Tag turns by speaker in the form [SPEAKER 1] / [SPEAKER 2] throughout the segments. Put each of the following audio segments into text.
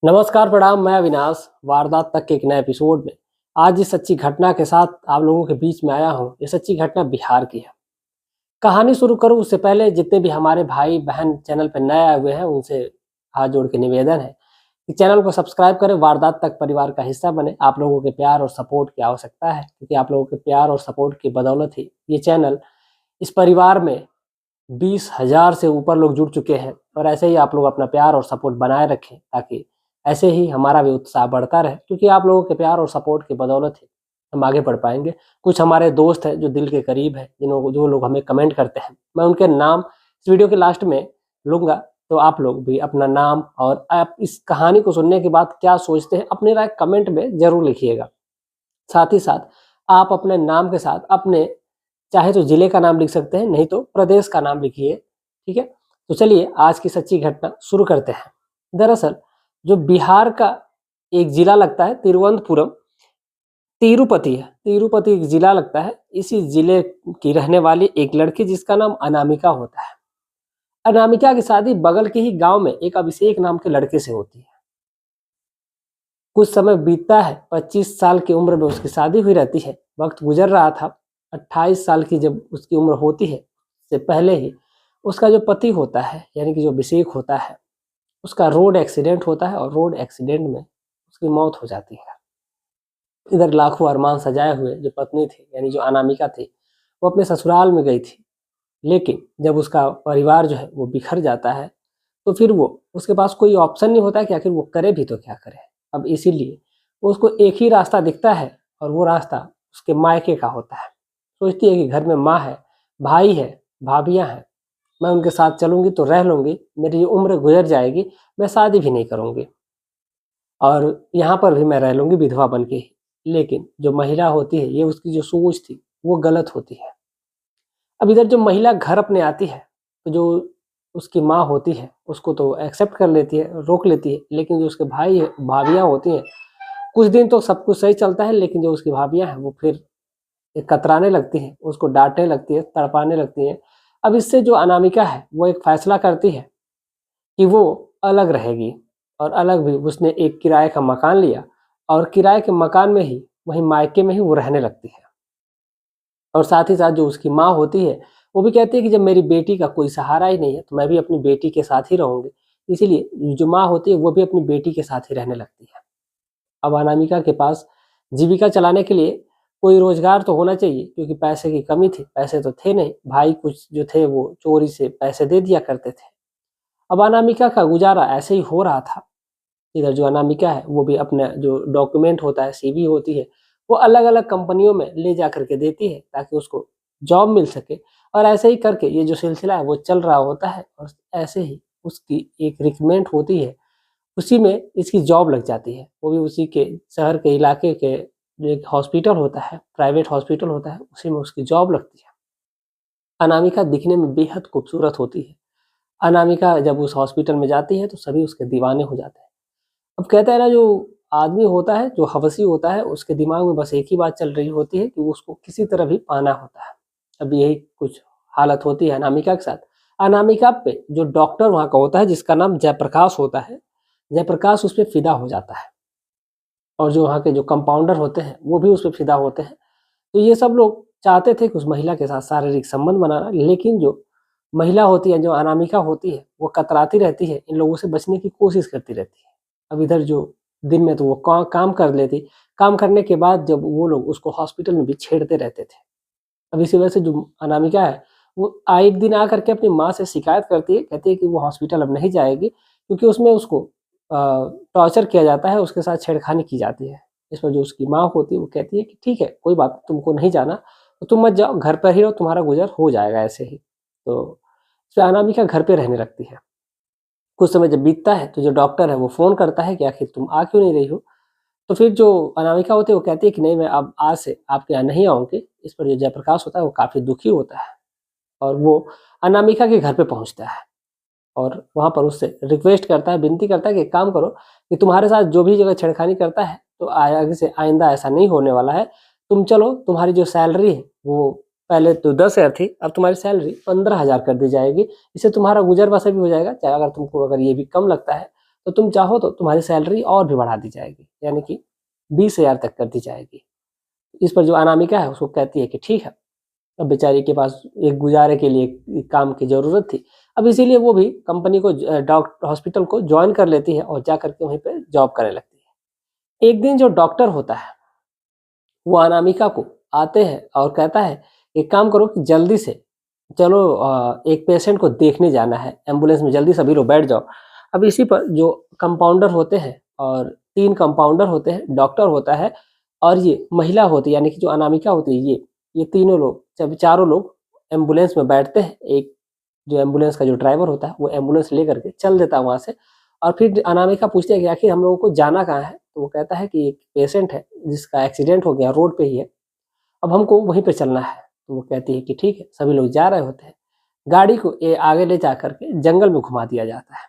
[SPEAKER 1] नमस्कार, प्रणाम। मैं अविनाश, वारदात तक के एक नए एपिसोड में आज इस सच्ची घटना के साथ आप लोगों के बीच में आया हूँ। ये सच्ची घटना बिहार की है। कहानी शुरू करूँ उससे पहले जितने भी हमारे भाई बहन चैनल पर नए आए हुए हैं उनसे हाथ जोड़ के निवेदन है कि चैनल को सब्सक्राइब करें, वारदात तक परिवार का हिस्सा बने। आप लोगों के प्यार और सपोर्ट की आवश्यकता है, क्योंकि आप लोगों के प्यार और सपोर्ट की बदौलत ही ये चैनल, इस परिवार में 20,000 से ऊपर लोग जुड़ चुके हैं। और ऐसे ही आप लोग अपना प्यार और सपोर्ट बनाए रखें, ताकि ऐसे ही हमारा भी उत्साह बढ़ता रहे, क्योंकि आप लोगों के प्यार और सपोर्ट की बदौलत ही हम आगे बढ़ पाएंगे। कुछ हमारे दोस्त हैं जो दिल के करीब हैं, जो लोग हमें कमेंट करते हैं, मैं उनके नाम इस वीडियो के लास्ट में लूंगा। तो आप लोग भी अपना नाम और आप इस कहानी को सुनने के बाद क्या सोचते हैं, अपनी राय कमेंट में जरूर लिखिएगा। साथ ही साथ आप अपने नाम के साथ अपने चाहे तो जिले का नाम लिख सकते हैं, नहीं तो प्रदेश का नाम लिखिए। ठीक है, तो चलिए आज की सच्ची घटना शुरू करते हैं। दरअसल जो बिहार का एक जिला लगता है तिरुवनंतपुरम, तिरुपति है, तिरुपति एक जिला लगता है। इसी जिले की रहने वाली एक लड़की जिसका नाम अनामिका होता है। अनामिका की शादी बगल के ही गांव में एक अभिषेक नाम के लड़के से होती है। कुछ समय बीतता है, 25 साल की उम्र में उसकी शादी हुई रहती है। वक्त गुजर रहा था, 28 साल की जब उसकी उम्र होती है, से पहले ही उसका जो पति होता है, यानी कि जो अभिषेक होता है, उसका रोड एक्सीडेंट होता है और रोड एक्सीडेंट में उसकी मौत हो जाती है। इधर लाखों अरमान सजाए हुए जो पत्नी थी, यानी जो अनामिका थी, वो अपने ससुराल में गई थी। लेकिन जब उसका परिवार जो है वो बिखर जाता है, तो फिर वो उसके पास कोई ऑप्शन नहीं होता है कि आखिर वो करे भी तो क्या करे। अब इसीलिए उसको एक ही रास्ता दिखता है, और वो रास्ता उसके मायके का होता है। सोचती है कि घर में माँ है, भाई है, भाभियाँ हैं, मैं उनके साथ चलूंगी तो रह लूंगी, मेरी ये उम्र गुजर जाएगी, मैं शादी भी नहीं करूंगी और यहाँ पर भी मैं रह लूंगी विधवा बन के ही। लेकिन जो महिला होती है, ये उसकी जो सोच थी वो गलत होती है। अब इधर जो महिला घर अपने आती है, तो जो उसकी माँ होती है उसको तो एक्सेप्ट कर लेती है, रोक लेती है। लेकिन जो उसके भाई भाभियाँ होती हैं, कुछ दिन तो सब कुछ सही चलता है, लेकिन जो उसकी भाभियाँ हैं वो फिर कतराने लगती हैं, उसको डांटने लगती है, तड़पाने लगती हैं। अब इससे जो अनामिका है वो एक फैसला करती है कि वो अलग रहेगी, और अलग भी उसने एक किराए का मकान लिया, और किराए के मकान में ही, वहीं मायके में ही वो रहने लगती है। और साथ ही साथ जो उसकी माँ होती है, वो भी कहती है कि जब मेरी बेटी का कोई सहारा ही नहीं है, तो मैं भी अपनी बेटी के साथ ही रहूंगी। इसीलिए जो माँ होती है वो भी अपनी बेटी के साथ ही रहने लगती है। अब अनामिका के पास जीविका चलाने के लिए कोई रोजगार तो होना चाहिए, क्योंकि पैसे की कमी थी, पैसे तो थे नहीं। भाई कुछ जो थे वो चोरी से पैसे दे दिया करते थे। अब अनामिका का गुजारा ऐसे ही हो रहा था। इधर जो अनामिका है वो भी अपना जो डॉक्यूमेंट होता है, सीवी होती है, वो अलग अलग कंपनियों में ले जा करके देती है, ताकि उसको जॉब मिल सके। और ऐसे ही करके ये जो सिलसिला है वो चल रहा होता है, और ऐसे ही उसकी एक रिक्रूटमेंट होती है, उसी में इसकी जॉब लग जाती है। वो भी उसी के शहर के इलाके के जो एक हॉस्पिटल होता है, प्राइवेट हॉस्पिटल होता है, उसी में उसकी जॉब लगती है। अनामिका दिखने में बेहद खूबसूरत होती है। अनामिका जब उस हॉस्पिटल में जाती है तो सभी उसके दीवाने हो जाते हैं। अब कहते हैं ना, जो आदमी होता है, जो हवसी होता है, उसके दिमाग में बस एक ही बात चल रही होती है कि वो उसको किसी तरह भी पाना होता है। अब यही कुछ हालत होती है अनामिका के साथ। अनामिका पे जो डॉक्टर वहाँ का होता है, जिसका नाम जयप्रकाश होता है, जयप्रकाश उस पे फिदा हो जाता है। और जो वहाँ के जो कंपाउंडर होते हैं वो भी उस पे फिदा होते हैं। तो ये सब लोग चाहते थे कि उस महिला के साथ शारीरिक संबंध बनाना, लेकिन जो महिला होती है, जो अनामिका होती है, वो कतराती रहती है, इन लोगों से बचने की कोशिश करती रहती है। अब इधर जो दिन में तो वो काम कर लेती, काम करने के बाद जब वो लोग उसको हॉस्पिटल में भी छेड़ते रहते थे। अब इसी वजह से जो अनामिका है वो एक दिन आकर के अपनी माँ से शिकायत करती है, कहती है कि वो हॉस्पिटल अब नहीं जाएगी, क्योंकि उसमें उसको टॉर्चर किया जाता है, उसके साथ छेड़खानी की जाती है। इस पर जो उसकी माँ होती है वो कहती है कि ठीक है, कोई बात नहीं, तुमको नहीं जाना तो तुम मत जाओ, घर पर ही रहो, तुम्हारा गुजर हो जाएगा ऐसे ही। तो फिर अनामिका घर पे रहने लगती है। कुछ समय जब बीतता है तो जो डॉक्टर है वो फ़ोन करता है कि आखिर तुम आ क्यों नहीं रही हो? तो फिर जो अनामिका होती है वो कहती है कि नहीं, मैं अब आज से आपके यहाँ नहीं आऊँगी। इस पर जो जयप्रकाश होता है वो काफ़ी दुखी होता है, और वो अनामिका के घर पे पहुँचता है, और वहाँ पर उससे रिक्वेस्ट करता है, विनती करता है कि एक काम करो कि तुम्हारे साथ जो भी जगह छेड़खानी करता है, तो आगे से आइंदा ऐसा नहीं होने वाला है। तुम चलो, तुम्हारी जो सैलरी है वो पहले तो 10,000 थी, अब तुम्हारी सैलरी 15,000 कर दी जाएगी। इससे तुम्हारा गुज़र बसर भी हो जाएगा। चाहे अगर तुमको अगर ये भी कम लगता है, तो तुम चाहो तो तुम्हारी सैलरी और भी बढ़ा दी जाएगी, यानी कि 20,000 तक कर दी जाएगी। इस पर जो अनामिका है उसको कहती है कि ठीक है। अब बेचारी के पास एक गुजारे के लिए एक काम की ज़रूरत थी। अब इसीलिए वो भी कंपनी को हॉस्पिटल को जॉइन कर लेती है और जा कर के वहीं पे जॉब करने लगती है। एक दिन जो डॉक्टर होता है, वो अनामिका को आते हैं और कहता है, एक काम करो कि जल्दी से चलो एक पेशेंट को देखने जाना है, एम्बुलेंस में जल्दी सभी लोग बैठ जाओ। अब इसी पर जो कंपाउंडर होते हैं और 3 कंपाउंडर होते हैं, डॉक्टर होता है और ये महिला होती है यानी कि जो अनामिका होती है ये तीनों लोग जब चारों लोग एम्बुलेंस में बैठते हैं। एक जो एम्बुलेंस का जो ड्राइवर होता है वो एम्बुलेंस लेकर के चल देता है वहाँ से और फिर अनामिका पूछती है कि आखिर हम लोगों को जाना कहाँ है? तो वो कहता है कि एक पेशेंट है जिसका एक्सीडेंट हो गया, रोड पे ही है, अब हमको वहीं पे चलना है। तो वो कहती है कि ठीक है, सभी लोग जा रहे होते हैं। गाड़ी को ये आगे ले जा कर के जंगल में घुमा दिया जाता है।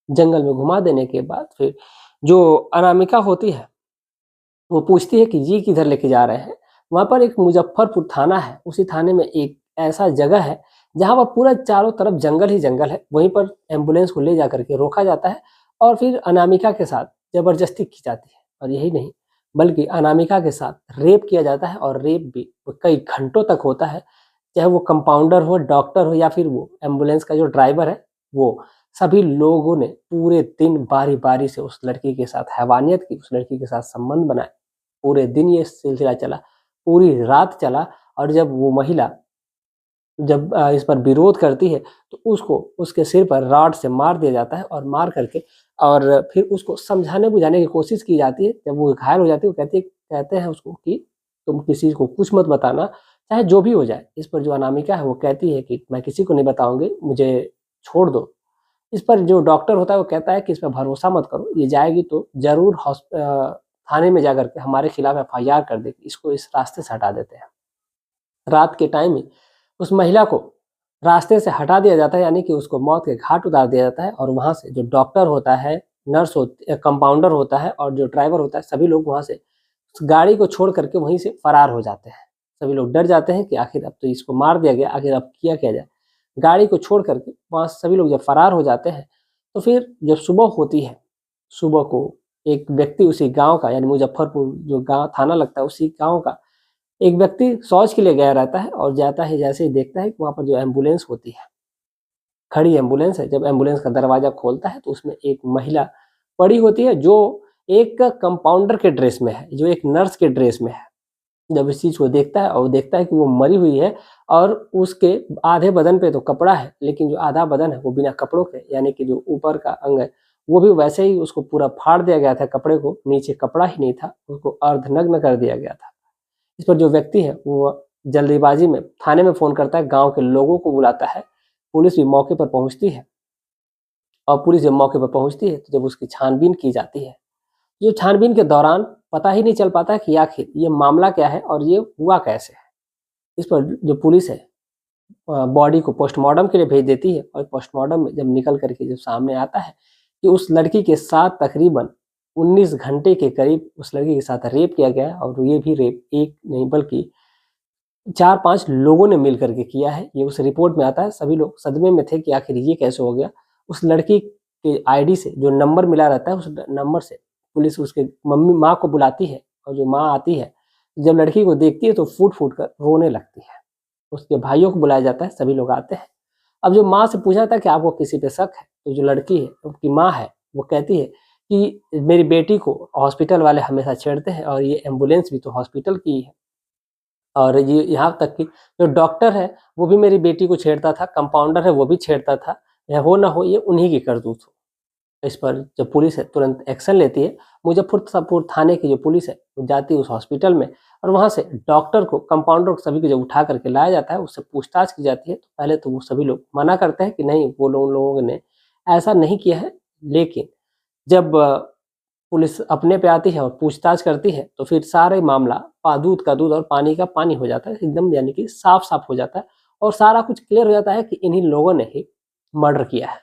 [SPEAKER 1] जंगल में घुमा देने के बाद फिर जो अनामिका होती है, वो पूछती है कि ये किधर लेके जा रहे हैं? वहाँ पर एक मुज़फ्फरपुर थाना है, उसी थाने में एक ऐसा जगह है, जहाँ पर पूरा चारों तरफ जंगल ही जंगल है। वहीं पर एम्बुलेंस को ले जा कर के रोका जाता है और फिर अनामिका के साथ ज़बरदस्ती की जाती है। और यही नहीं, बल्कि अनामिका के साथ रेप किया जाता है और रेप भी कई घंटों तक होता है। चाहे वो कंपाउंडर हो, डॉक्टर हो या फिर वो एम्बुलेंस का जो ड्राइवर है, वो सभी लोगों ने पूरे दिन बारी-बारी से उस लड़की के साथ हैवानियत की, उस लड़की के साथ संबंध बनाए। पूरे दिन ये सिलसिला चला, पूरी रात चला और जब वो महिला जब इस पर विरोध करती है तो उसको उसके सिर पर रॉड से मार दिया जाता है और मार करके और फिर उसको समझाने-बुझाने की कोशिश की जाती है। जब वो घायल हो जाती है, वो कहते हैं उसको कि तुम किसी को कुछ मत बताना, चाहे जो भी हो जाए। इस पर जो अनामिका है वो कहती है कि मैं किसी को नहीं बताऊँगी, मुझे छोड़ दो। इस पर जो डॉक्टर होता है वो कहता है कि इस पे भरोसा मत करो, ये जाएगी तो ज़रूर थाने में जाकर के हमारे खिलाफ एफआईआर कर देगी, इसको इस रास्ते से हटा देते हैं। रात के टाइम में उस महिला को रास्ते से हटा दिया जाता है, यानी कि उसको मौत के घाट उतार दिया जाता है और वहाँ से जो डॉक्टर होता है, कंपाउंडर होता है और जो ड्राइवर होता है, सभी लोग वहाँ से उस गाड़ी को छोड़ करके वहीं से फरार हो जाते हैं। सभी लोग डर जाते हैं कि आखिर अब तो इसको मार दिया गया, आखिर अब किया क्या जाए? गाड़ी को छोड़ करके वहाँ से सभी लोग जब फरार हो जाते हैं, तो फिर जब सुबह होती है, सुबह को एक व्यक्ति उसी गाँव का यानी मुज़फ्फरपुर जो गाँव थाना लगता है, उसी गाँव का एक व्यक्ति शौच के लिए गया रहता है और जाता है, जैसे ही देखता है कि वहाँ पर जो एम्बुलेंस होती है, खड़ी एम्बुलेंस है, जब एम्बुलेंस का दरवाज़ा खोलता है तो उसमें एक महिला पड़ी होती है जो एक कंपाउंडर के ड्रेस में है, जो एक नर्स के ड्रेस में है। जब इस चीज़ को देखता है और देखता है कि वो मरी हुई है और उसके आधे बदन पे तो कपड़ा है, लेकिन जो आधा बदन है वो बिना कपड़ों के, यानी कि जो ऊपर का अंग है, वो भी वैसे ही उसको पूरा फाड़ दिया गया था कपड़े को, नीचे कपड़ा ही नहीं था, उसको अर्धनग्न कर दिया गया था। इस पर जो व्यक्ति है वो जल्दीबाजी में थाने में फ़ोन करता है, गाँव के लोगों को बुलाता है, पुलिस भी मौके पर पहुँचती है और पुलिस जब मौके पर पहुँचती है तो जब उसकी छानबीन की जाती है, जो छानबीन के दौरान पता ही नहीं चल पाता है कि आखिर ये मामला क्या है और ये हुआ कैसे है। इस पर जो पुलिस है बॉडी को पोस्टमार्टम के लिए भेज देती है और पोस्टमार्टम में जब निकल कर के जब सामने आता है कि उस लड़की के साथ तकरीबन 19 घंटे के करीब उस लड़की के साथ रेप किया गया है और ये भी रेप एक नहीं बल्कि 4-5 लोगों ने मिल कर के किया है, ये उस रिपोर्ट में आता है। सभी लोग सदमे में थे कि आखिर ये कैसे हो गया। उस लड़की के आईडी से जो नंबर मिला रहता है, उस नंबर से पुलिस उसके माँ को बुलाती है और जो माँ आती है, जब लड़की को देखती है तो फूट-फूट कर रोने लगती है। उसके भाइयों को बुलाया जाता है, सभी लोग आते हैं। अब जो माँ से पूछा जाता है कि आपको किसी पे शक है? तो जो लड़की है, उसकी माँ है, वो कहती है कि मेरी बेटी को हॉस्पिटल वाले हमेशा छेड़ते हैं और ये एम्बुलेंस भी तो हॉस्पिटल की ही है। और ये यहाँ तक कि जो डॉक्टर है, वो भी मेरी बेटी को छेड़ता था, कंपाउंडर है वो भी छेड़ता था, या हो ना हो ये उन्हीं की करतूत हो। इस पर जब पुलिस है तुरंत एक्शन लेती है। मुज़फ्फरपुर थाने की जो पुलिस है, वो जाती है उस हॉस्पिटल में और वहाँ से डॉक्टर को, कंपाउंडर को, सभी को जब उठा करके लाया जाता है, उससे पूछताछ की जाती है। तो पहले तो वो सभी लोग मना करते हैं कि नहीं, वो लोगों ने ऐसा नहीं किया है। लेकिन जब पुलिस अपने पे आती है और पूछताछ करती है, तो फिर सारे मामला दूध का दूध और पानी का पानी हो जाता है, एकदम यानी कि साफ-साफ हो जाता है और सारा कुछ क्लियर हो जाता है कि इन्हीं लोगों ने ही मर्डर किया है।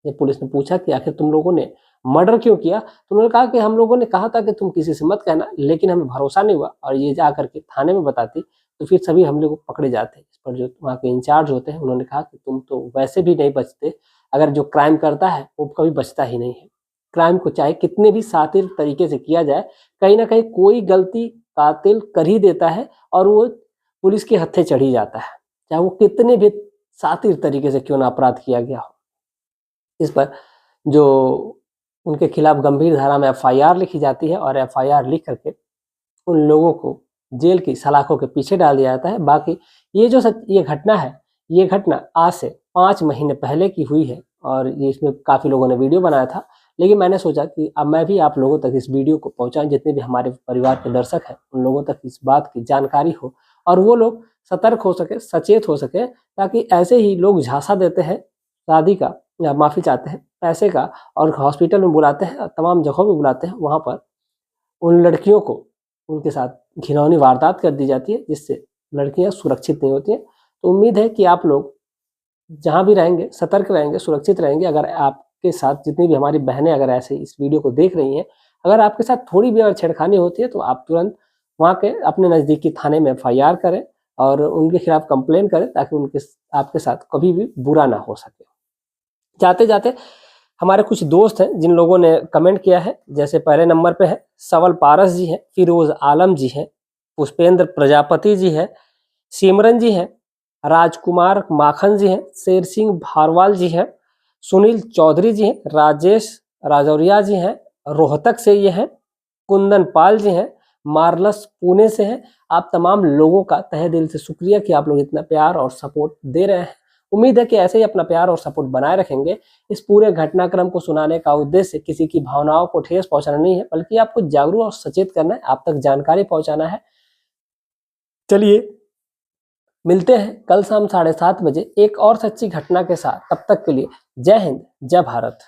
[SPEAKER 1] जब पुलिस ने पूछा कि आखिर तुम लोगों ने मर्डर क्यों किया? तो उन्होंने कहा कि हम लोगों ने कहा था कि तुम किसी से मत कहना, लेकिन हमें भरोसा नहीं हुआ और ये जा कर के थाने में बताती, तो फिर सभी हम लोग पकड़े जाते। इस पर जो वहाँ के इंचार्ज होते हैं, उन्होंने कहा कि तुम तो वैसे भी नहीं बचते, अगर जो क्राइम करता है, वो कभी बचता ही नहीं है। क्राइम को चाहे कितने भी शातिर तरीके से किया जाए, कहीं ना कहीं कोई गलती कातिल कर ही देता है और वो पुलिस के हत्थे चढ़ ही जाता है, चाहे वो कितने भी शातिर तरीके से क्यों ना अपराध किया गया हो। इस पर जो उनके खिलाफ गंभीर धारा में FIR लिखी जाती है और FIR लिख करके उन लोगों को जेल की सलाखों के पीछे डाल दिया जाता है। बाकी ये घटना है, ये घटना आज से 5 महीने पहले की हुई है और ये इसमें काफ़ी लोगों ने वीडियो बनाया था, लेकिन मैंने सोचा कि अब मैं भी आप लोगों तक इस वीडियो को पहुंचाऊं, जितने भी हमारे परिवार के दर्शक हैं उन लोगों तक इस बात की जानकारी हो और वो लोग सतर्क हो सके, सचेत हो सके, ताकि ऐसे ही लोग झांसा देते हैं शादी का या माफ़ी चाहते हैं पैसे का और हॉस्पिटल में बुलाते हैं, तमाम जगहों पर बुलाते हैं, वहाँ पर उन लड़कियों को उनके साथ घिनौनी वारदात कर दी जाती है, जिससे लड़कियां सुरक्षित नहीं होती हैं। तो उम्मीद है कि आप लोग जहां भी रहेंगे सतर्क रहेंगे, सुरक्षित रहेंगे। अगर आपके साथ जितनी भी हमारी बहनें अगर ऐसे इस वीडियो को देख रही हैं, अगर आपके साथ थोड़ी भी अगर छेड़खानी होती है तो आप तुरंत वहाँ के अपने नज़दीकी थाने में FIR करें और उनके खिलाफ कंप्लेन करें, ताकि आपके साथ कभी भी बुरा ना हो सके। जाते जाते हमारे कुछ दोस्त हैं जिन लोगों ने कमेंट किया है, जैसे पहले नंबर पे है सवल पारस जी हैं, फिरोज आलम जी हैं, पुष्पेंद्र प्रजापति जी हैं, सिमरन जी हैं, राजकुमार माखन जी हैं, शेर सिंह भारवाल जी हैं, सुनील चौधरी जी हैं, राजेश राजौरिया जी हैं, रोहतक से ये हैं, कुंदन पाल जी हैं, मार्लस पुणे से हैं। आप तमाम लोगों का तहे दिल से शुक्रिया कि आप लोग इतना प्यार और सपोर्ट दे रहे हैं। उम्मीद है कि ऐसे ही अपना प्यार और सपोर्ट बनाए रखेंगे। इस पूरे घटनाक्रम को सुनाने का उद्देश्य किसी की भावनाओं को ठेस पहुंचाना नहीं है, बल्कि आपको जागरूक और सचेत करना है, आप तक जानकारी पहुंचाना है। चलिए मिलते हैं कल शाम 7:30 बजे एक और सच्ची घटना के साथ। तब तक के लिए जय हिंद, जय भारत।